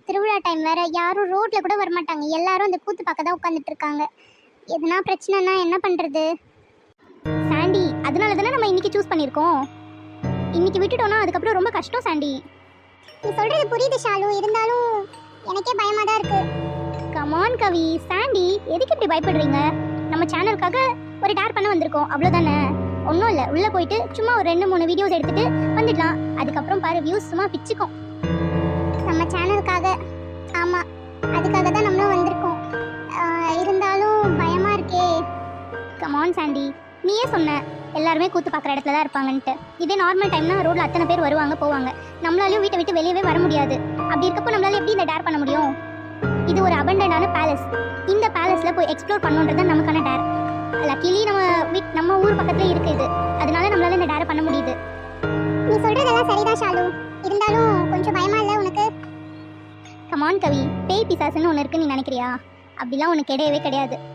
திருவிழா டைம் வேற, யாரும் ரோட்ல கூட வரமாட்டாங்க. எல்லாரும் அந்த கூத்து பார்க்க தான் உட்காந்துட்டு இருக்காங்க. எதுனா பிரச்சனைனா என்ன பண்றது? சாண்டி, அதனால தானே நம்ம இன்னைக்கு சூஸ் பண்ணியிருக்கோம். இன்னைக்கு விட்டுட்டோம்னா அதுக்கப்புறம் ரொம்ப கஷ்டம் சாண்டி. நீ சொல்றது புரியுது ஷாலு, இருந்தாலும் எனக்கே பயமா தான் இருக்கு. கமான் கவி. சாண்டி, எதுக்கு இப்படி பயப்படுறீங்க? நம்ம சேனலுக்காக ஒரு டேர் பண்ண வந்திருக்கோம், அவ்வளோதானே. ஒன்றும் இல்லை, உள்ளே போயிட்டு சும்மா ஒரு 2-3 வீடியோஸ் எடுத்துட்டு வந்துடலாம். அதுக்கப்புறம் பாரு, வியூஸ் சும்மா பிச்சுக்கும். நம்ம சேனலுக்காக. ஆமாம், அதுக்காக தான் நம்மளும் வந்திருக்கோம். இருந்தாலும் பயமா இருக்கே. கமான் சாண்டி, நீயே சொன்ன எல்லாருமே கூத்து பார்க்குற இடத்துல தான் இருப்பாங்கன்ட்டு. இதே நார்மல் டைம்னா ரோட்ல அத்தனை பேர் வருவாங்க போவாங்க. நம்மளாலையும் வீட்டை விட்டு வெளியவே வர முடியாது. அப்படி இருக்கப்போ நம்மளால எப்படி இந்த டேர் பண்ண முடியும்? இது ஒரு அபண்டன்டான பேலஸ். இந்த பேலஸ்ல போய் எக்ஸ்ப்ளோர் பண்ணணுன்றது தான் நமக்கான டேர். லக்கிலி நம்ம ஊர் பக்கத்துல இருக்கு இது, அதனால நம்மளால இந்த டேர் பண்ண முடியுது. நீ சொல்றதெல்லாம் சரிதான் ஷாலு, இருந்தாலும் கொஞ்சம் பயமா இல்லை உனக்கு? கமான் கவி, பேய் பிசாசுன்னு ஒன்று இருக்குன்னு நீ நினைக்கிறியா? அப்படிலாம் ஒன்று கிடையவே கிடையாது.